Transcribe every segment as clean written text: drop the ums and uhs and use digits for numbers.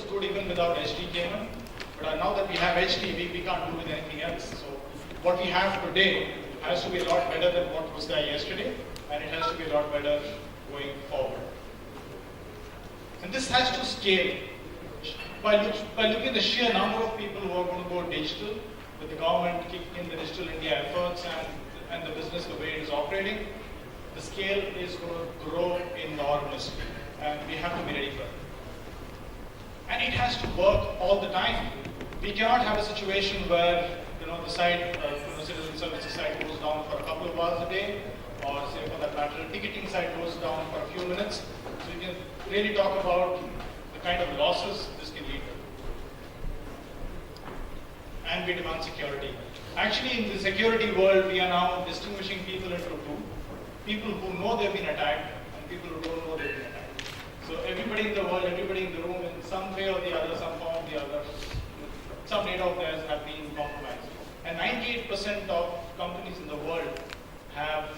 good even without HD came in. But now that we have HD, we can't do with anything else. So what we have today has to be a lot better than what was there yesterday, and it has to be a lot better going forward. And this has to scale. By looking at the sheer number of people who are going to go digital, with the government kicking in the Digital India efforts and the business the way it is operating, the scale is going to grow enormously, and we have to be ready for it. And it has to work all the time. We cannot have a situation where the site, citizen services site goes down for a couple of hours a day, or say for that matter, ticketing site goes down for a few minutes. So you can really talk about the kind of losses this can lead to. And we demand security. Actually, in the security world, we are now distinguishing people into two. People who know they've been attacked, and people who don't know they've been attacked. So everybody in the world, everybody in the room, in some way or the other, some form or the other, some data of theirs have been compromised. And 98% of companies in the world have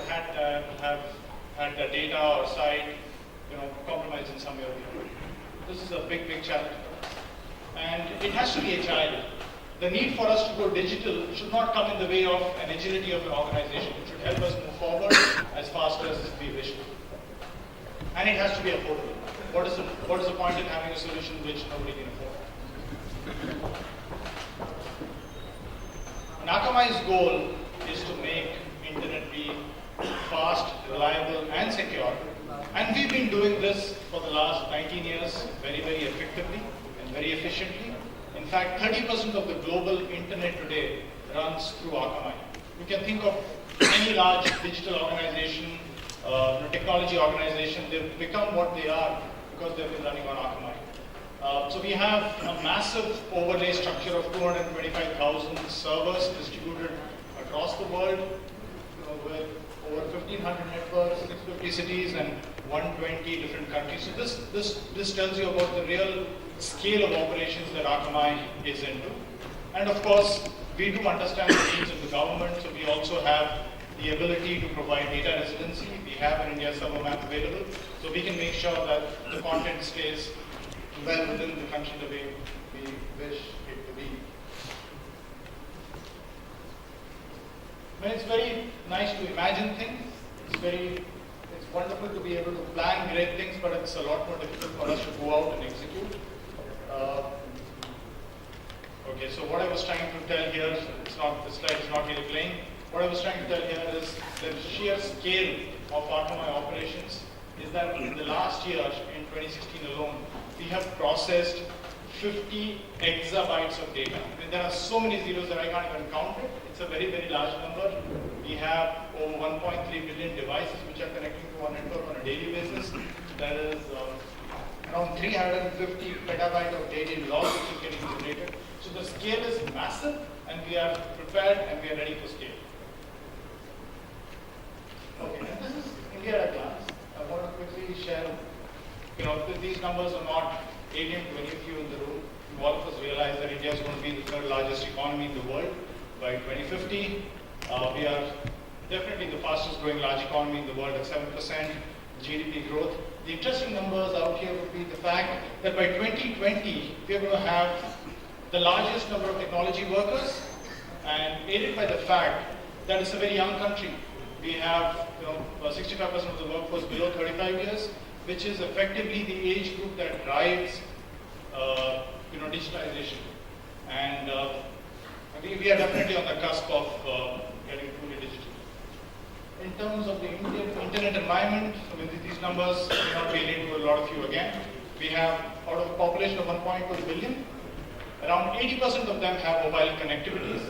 had their data or site, compromised in some way or the other. This is a big, big challenge for us. And it has to be agile. The need for us to go digital should not come in the way of an agility of an organization. It should help us move forward as fast as we wish to. And it has to be affordable. What is the point in having a solution which nobody can afford? And Akamai's goal is to make internet be fast, reliable, and secure. And we've been doing this for the last 19 years very, very effectively and very efficiently. In fact, 30% of the global internet today runs through Akamai. You can think of any large digital organization, technology organization, they've become what they are because they've been running on Akamai. So we have a massive overlay structure of 225,000 servers distributed across the world, with over 1,500 networks, 650 cities, and 120 different countries. So this tells you about the real scale of operations that Akamai is into. And of course, we do understand the needs of the government, so we also have the ability to provide data residency. We have an India server map available, so we can make sure that the content stays well within the country the way we wish it to be. It's very nice to imagine things. It's wonderful to be able to plan great things, but it's a lot more difficult for us to go out and execute. Okay, so what I was trying to tell here, the slide is not really playing. What I was trying to tell here is the sheer scale of Akamai operations is that in the last year, in 2016 alone, we have processed 50 exabytes of data. I mean, there are so many zeros that I can't even count it. It's a very, very large number. We have over 1.3 billion devices which are connecting to our network on a daily basis. There is around 350 petabytes of daily logs which is getting generated. So the scale is massive, and we are prepared and we are ready for scale. Okay, and this is India at a glance. I want to quickly share, these numbers are not alien to any of you in the room. All of us realize that India is going to be the third largest economy in the world by 2050. We are definitely the fastest growing large economy in the world at 7% GDP growth. The interesting numbers out here would be the fact that by 2020, we are going to have the largest number of technology workers, and aided by the fact that it's a very young country. We have 65% of the workforce below 35 years, which is effectively the age group that drives digitalization. And we are definitely on the cusp of getting fully digital. In terms of the internet environment, these numbers may not be alien to a lot of you again. We have, out of a population of 1.2 billion, around 80% of them have mobile connectivities.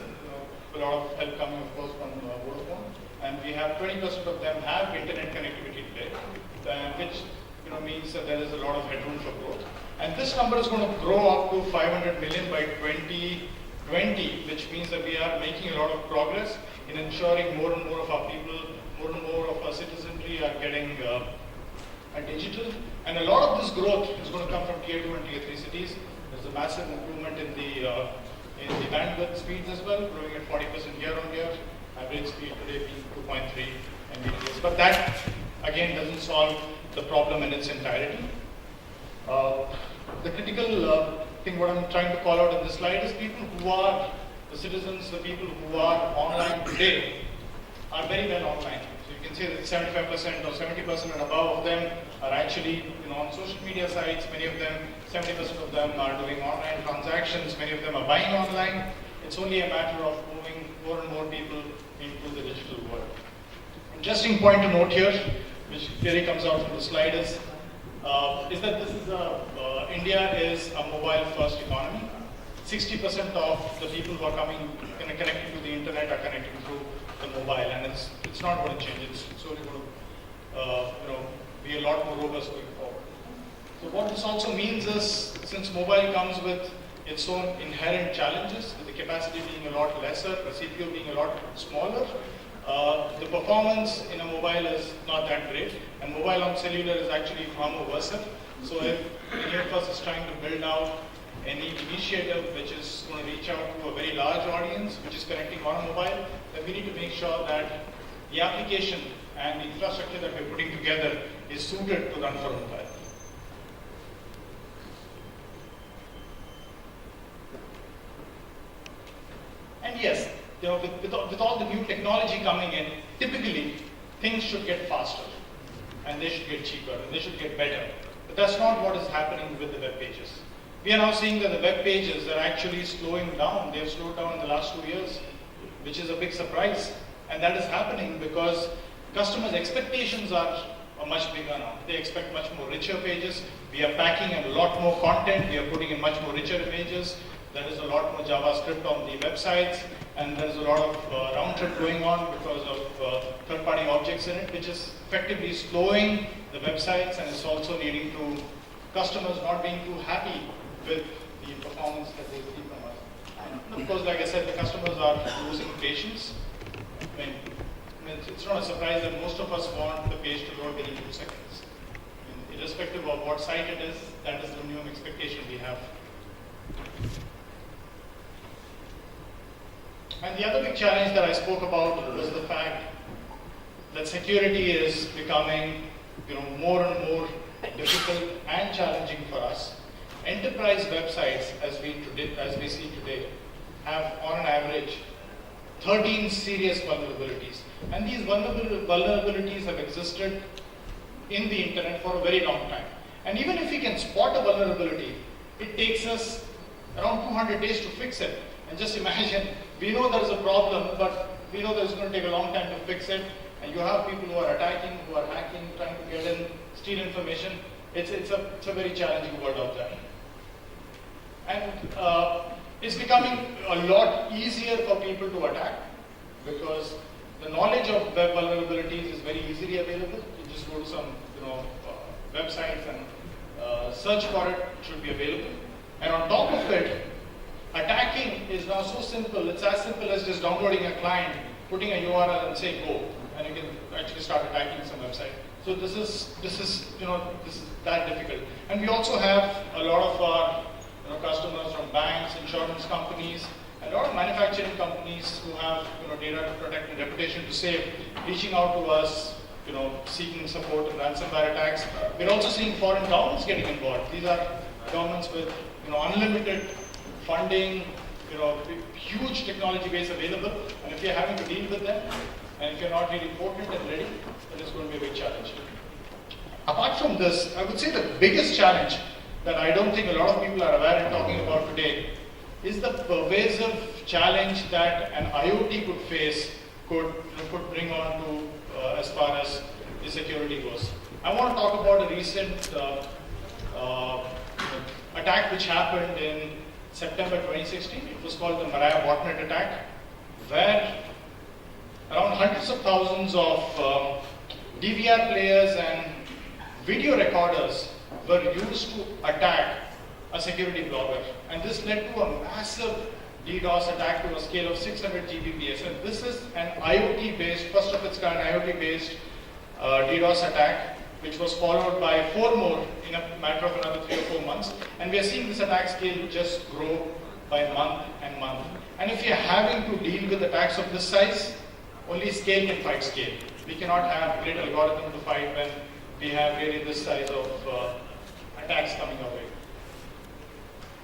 A lot of help coming, of course, from Vodafone. And we have 20% of them have internet connectivity today, which means that there is a lot of headroom for growth. And this number is going to grow up to 500 million by 2020, which means that we are making a lot of progress in ensuring more and more of our people, more and more of our citizenry are getting digital. And a lot of this growth is going to come from tier 2 and tier 3 cities. There's a massive improvement in the bandwidth speeds as well, growing at 40% year on year. Average speed today being 2.3 Mbps. But that, again, doesn't solve the problem in its entirety. The critical thing what I'm trying to call out in this slide is people who are the citizens, the people who are online today are very well online. So you can say that 75% or 70% and above of them are actually on social media sites. Many of them, 70% of them are doing online transactions. Many of them are buying online. It's only a matter of moving more and more people into the digital world. Interesting point to note here, which clearly comes out from the slide, is that this is India is a mobile-first economy. 60% of the people who are connecting to the internet are connecting through the mobile, and it's not going to change. It's only going to be a lot more robust going forward. So what this also means is, since mobile comes with its own inherent challenges, with the capacity being a lot lesser, the CPU being a lot smaller, the performance in a mobile is not that great, and mobile on cellular is actually far more versatile. So if any of us is trying to build out any initiative which is going to reach out to a very large audience, which is connecting on a mobile, then we need to make sure that the application and the infrastructure that we're putting together is suited to run for mobile. And yes, with all the new technology coming in, typically things should get faster, and they should get cheaper, and they should get better. But that's not what is happening with the web pages. We are now seeing that the web pages are actually slowing down. They have slowed down in the last 2 years, which is a big surprise. And that is happening because customers' expectations are much bigger now. They expect much more richer pages. We are packing in a lot more content. We are putting in much more richer images. There is a lot more JavaScript on the websites, and there is a lot of round trip going on because of third-party objects in it, which is effectively slowing the websites, and it's also leading to customers not being too happy with the performance that they see from us. And of course, like I said, the customers are losing patience. I mean, it's not a surprise that most of us want the page to load within 2 seconds. I mean, irrespective of what site it is, that is the minimum expectation we have. And the other big challenge that I spoke about was the fact that security is becoming more and more difficult and challenging for us. Enterprise websites, as we see today, have on an average 13 serious vulnerabilities. And these vulnerabilities have existed in the internet for a very long time. And even if we can spot a vulnerability, it takes us around 200 days to fix it. And just imagine, we know there's a problem, but we know that it's going to take a long time to fix it. And you have people who are attacking, who are hacking, trying to get in, steal information. It's a very challenging world out there. And it's becoming a lot easier for people to attack because the knowledge of web vulnerabilities is very easily available. You just go to some websites and search for it. It should be available. And on top of it, attacking is now so simple. It's as simple as just downloading a client, putting a URL and say go, and you can actually start attacking some website. So this is that difficult. And we also have a lot of our customers from banks, insurance companies, and a lot of manufacturing companies who have data to protect and reputation to save, reaching out to us, seeking support in ransomware attacks. We're also seeing foreign governments getting involved. These are governments with unlimited funding, huge technology base available, and if you're having to deal with them, and if you're not really potent and ready, then it's going to be a big challenge. Apart from this, I would say the biggest challenge that I don't think a lot of people are aware and talking about today is the pervasive challenge that an IoT could bring on to as far as the security goes. I want to talk about a recent attack which happened in September 2016. It was called the Mariah botnet attack, where around hundreds of thousands of DVR players and video recorders were used to attack a security blogger. And this led to a massive DDoS attack to a scale of 600 Gbps. And this is an IoT-based, first of its kind IoT-based DDoS attack, which was followed by 4 more in a matter of another 3 or 4 months. And we are seeing this attack scale just grow by month and month. And if we are having to deal with attacks of this size, only scale can fight scale. We cannot have great algorithm to fight when we have really this size of attacks coming our way.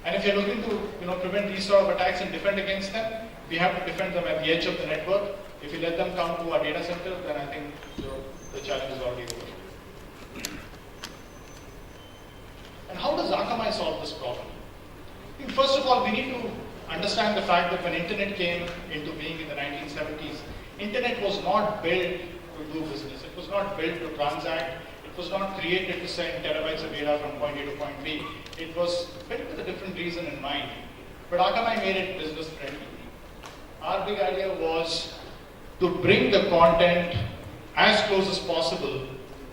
And if you're looking to prevent these sort of attacks and defend against them, we have to defend them at the edge of the network. If you let them come to our data center, then I think the challenge is already over. And how does Akamai solve this problem? I think first of all, we need to understand the fact that when internet came into being in the 1970s, internet was not built to do business. It was not built to transact. It was not created to send terabytes of data from point A to point B. It was built with a different reason in mind. But Akamai made it business friendly. Our big idea was to bring the content as close as possible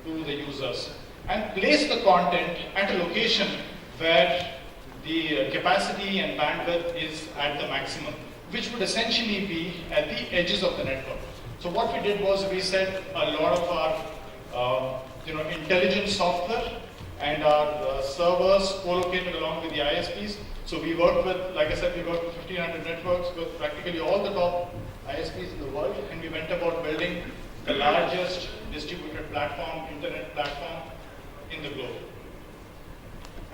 to the users and place the content at a location where the capacity and bandwidth is at the maximum, which would essentially be at the edges of the network. So what we did was we set a lot of our intelligence software and our servers co-located along with the ISPs. So we worked with, like I said, we worked with 1,500 networks with practically all the top ISPs in the world, and we went about building the largest distributed platform, internet platform in the globe.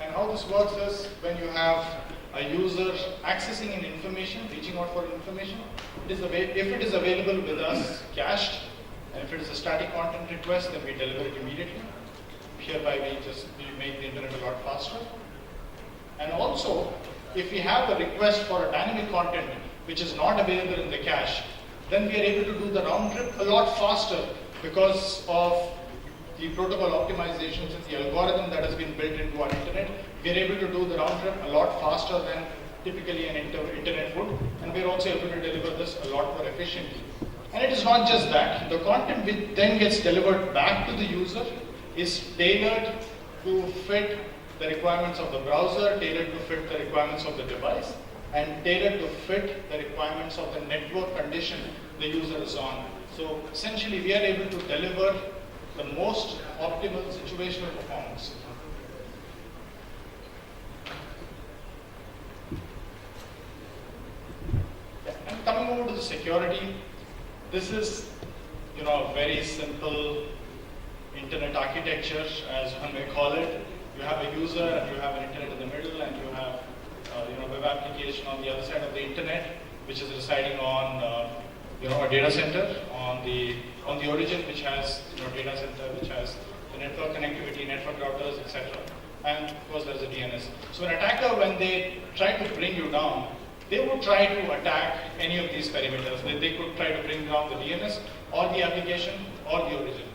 And how this works is when you have a user accessing an information, reaching out for information, if it is available with us cached, and if it is a static content request, then we deliver it immediately. Hereby we make the internet a lot faster. And also, if we have a request for a dynamic content which is not available in the cache, then we are able to do the round trip a lot faster because of the protocol optimizations and the algorithm that has been built into our internet. We are able to do the round trip a lot faster than typically an internet would, and we are also able to deliver this a lot more efficiently. And it is not just that. The content which then gets delivered back to the user is tailored to fit the requirements of the browser, tailored to fit the requirements of the device, and tailored to fit the requirements of the network condition the user is on. So essentially, we are able to deliver the most optimal situational performance. And coming over to the security, this is a very simple internet architecture, as one may call it. You have a user and you have an internet in the middle, and you have web application on the other side of the internet, which is residing on a data center on the origin, which has data center, which has the network connectivity, network routers, etc. And of course there is a DNS. So an attacker, when they try to bring you down, they would try to attack any of these perimeters. They could try to bring down the DNS or the application or the origin.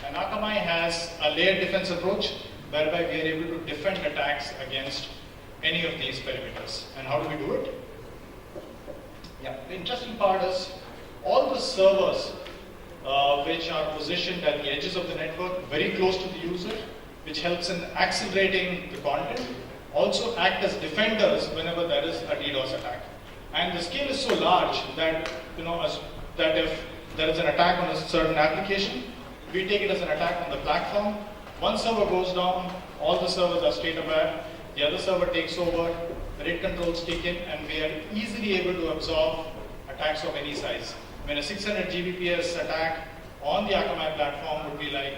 And Akamai has a layered defense approach whereby we are able to defend attacks against any of these perimeters. And how do we do it? Yeah, the interesting part is all the servers which are positioned at the edges of the network, very close to the user, which helps in accelerating the content, also act as defenders whenever there is a DDoS attack. And the scale is so large that that if there is an attack on a certain application, we take it as an attack on the platform. One server goes down, all the servers are state aware, the other server takes over, the RAID controls kick in, and we are easily able to absorb attacks of any size. When a 600 Gbps attack on the Akamai platform would be like,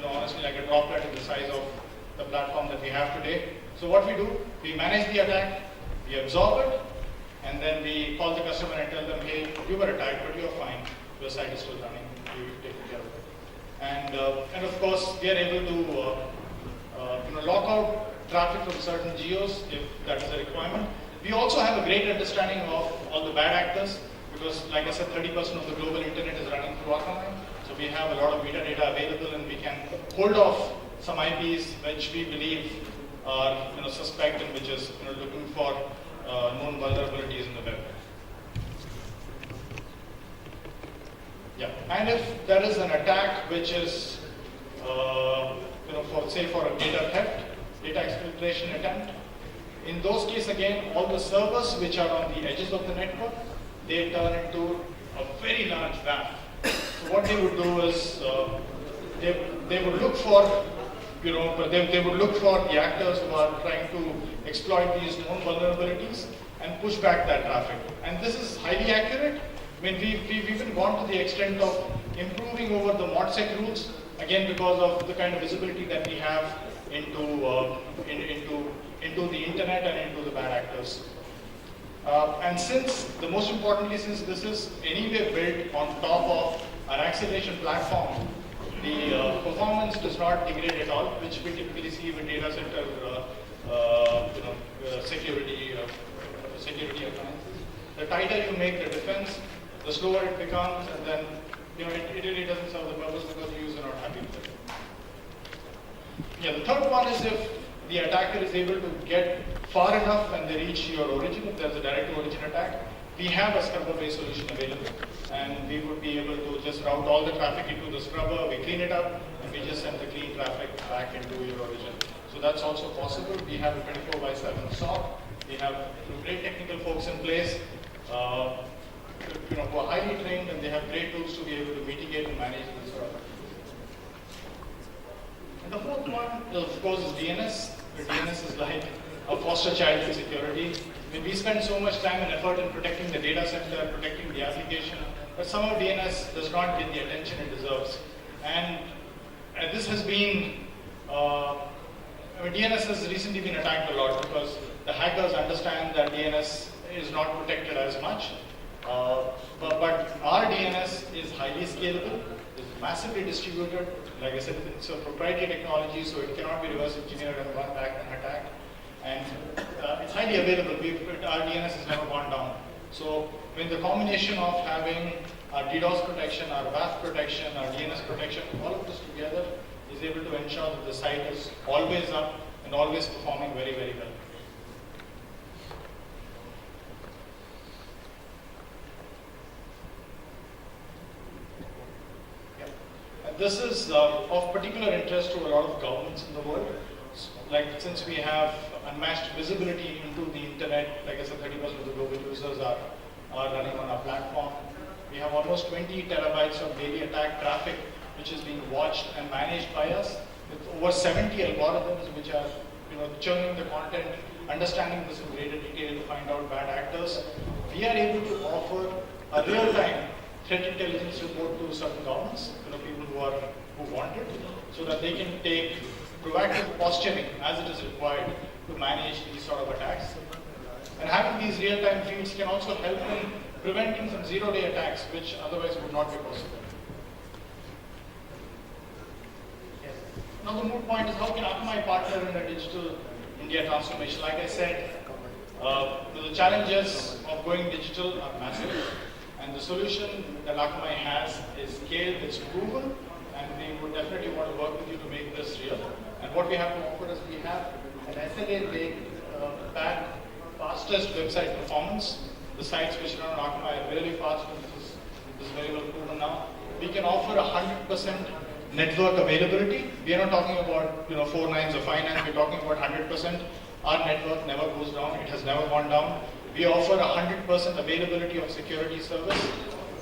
honestly, like a droplet in the size of the platform that we have today. So what we do, we manage the attack, we absorb it, and then we call the customer and tell them, hey, you were attacked, but you're fine. Your site is still running. We've taken care of it. And of course, we are able to lock out traffic from certain geos if that is a requirement. We also have a great understanding of all the bad actors because, like I said, 30% of the global internet is running through Akamai. So we have a lot of metadata available, and we can hold off some IPs which we believe are suspect and which is looking for known vulnerabilities in the web. Yeah, and if there is an attack which is, for a data theft, data exfiltration attempt, in those cases again, all the servers which are on the edges of the network, they turn into a very large WAF. So what they would do is they would look for they would look for the actors who are trying to exploit these known vulnerabilities and push back that traffic. And this is highly accurate. I mean, we've even gone to the extent of improving over the ModSec rules, again because of the kind of visibility that we have into into the internet and into the bad actors. And since, the most importantly, since this is anyway built on top of our acceleration platform, the performance does not degrade at all, which we typically see with data center security appliances. The tighter you make the defense, the slower it becomes, and then it really doesn't serve the purpose because the user is not happy with it. Yeah, the third one is if the attacker is able to get far enough when they reach your origin, if there's a direct to origin attack, we have a scrubber-based solution available. And we would be able to just route all the traffic into the scrubber, we clean it up, and we just send the clean traffic back into your origin. So that's also possible. We have a 24/7 SOC. We have great technical folks in place, who are highly trained, and they have great tools to be able to mitigate and manage this sort of activity. And the fourth one, of course, is DNS. The DNS is like a foster child in security. I mean, we spend so much time and effort in protecting the data center, protecting the application, but somehow DNS does not get the attention it deserves. And this has been, DNS has recently been attacked a lot because the hackers understand that DNS is not protected as much. But our DNS is highly scalable, it's massively distributed. Like I said, it's a proprietary technology, so it cannot be reverse engineered and run back and attack. And it's highly available. Our DNS has never gone down. So when the combination of having our DDoS protection, our WAF protection, our DNS protection, all of this together is able to ensure that the site is always up and always performing very, very well. This is of particular interest to a lot of governments in the world. Like, since we have unmatched visibility into the internet, like I said, 30% of the global users are running on our platform. We have almost 20 terabytes of daily attack traffic, which is being watched and managed by us, with over 70 algorithms which are churning the content, understanding this in greater detail to find out bad actors. We are able to offer a real-time threat intelligence report to certain governments, people who want it, so that they can take proactive posturing as it is required to manage these sort of attacks. And having these real-time feeds can also help in preventing some zero-day attacks, which otherwise would not be possible. Yes. Now the moot point is, how can Akamai partner in a digital India transformation? Like I said, the challenges of going digital are massive. And the solution that Akamai has is scaled, it's proven, and we would definitely want to work with you to make this real. And what we have to offer is we have an SLA-backed fastest website performance. The sites which run on Akamai are really fast, and this is very well proven now. We can offer 100% network availability. We are not talking about 4 nines or 5 nines, we're talking about 100%. Our network never goes down, it has never gone down. We offer 100% availability of security service.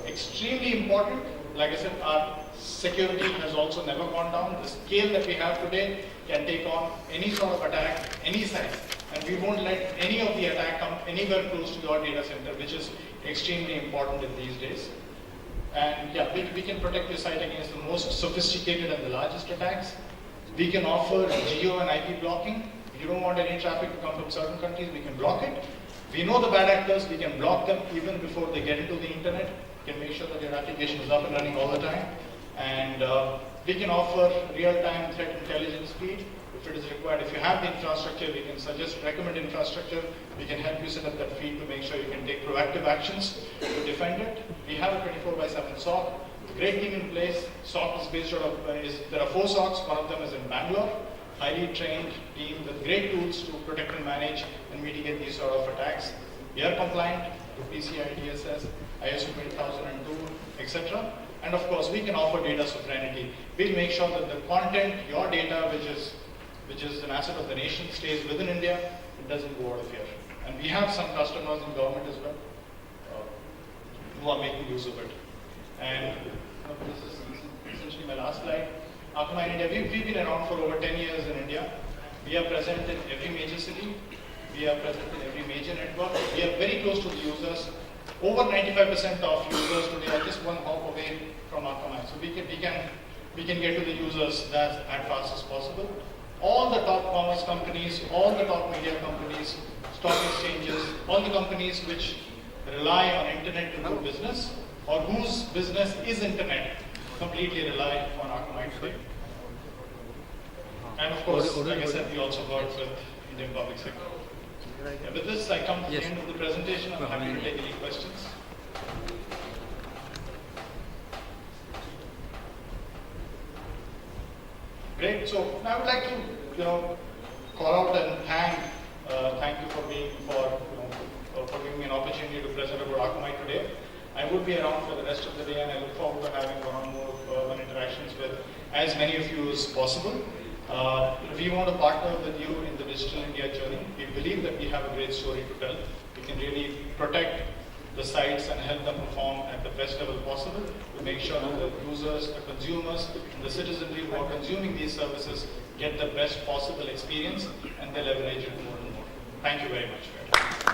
Extremely important, like I said, our security has also never gone down. The scale that we have today can take on any sort of attack, any size. And we won't let any of the attack come anywhere close to your data center, which is extremely important in these days. And yeah, we can protect your site against the most sophisticated and the largest attacks. We can offer geo and IP blocking. If you don't want any traffic to come from certain countries, we can block it. We know the bad actors, we can block them even before they get into the internet. We can make sure that your application is up and running all the time. And we can offer real-time threat intelligence feed if it is required. If you have the infrastructure, we can suggest, recommend infrastructure. We can help you set up that feed to make sure you can take proactive actions to defend it. We have a 24/7 SOC. Great team in place. SOC is based out of, there are 4 SOCs. One of them is in Bangalore. Highly trained team with great tools to protect and manage and mitigate these sort of attacks. We are compliant to PCI DSS, ISO 20002, etc. And of course, we can offer data sovereignty. We'll make sure that the content, your data, which is an asset of the nation, stays within India. It doesn't go out of here. And we have some customers in government as well who are making use of it. And this is essentially my last slide. Akamai India, we've been around for over 10 years in India. We are present in every major city. We are present in every major network. We are very close to the users. Over 95% of users today are just one hop away from Akamai. So we can get to the users as fast as possible. all the top commerce companies, all the top media companies, stock exchanges, all the companies which rely on internet to do business or whose business is internet completely rely on Akamai today. And of course, like I said, we also work with Indian public sector. Yeah, with this, I come to the end of the presentation. I'm happy to take any questions. Great. So I would like to, call out and thank you for giving me an opportunity to present about Akamai today. I would be around for the rest of the day, and I look forward to having one-on-one interactions with as many of you as possible. We want to partner with you in the digital India journey. We believe that we have a great story to tell. We can really protect the sites and help them perform at the best level possible to make sure that the users, the consumers, and the citizenry who are consuming these services get the best possible experience and they leverage it more and more. Thank you very much.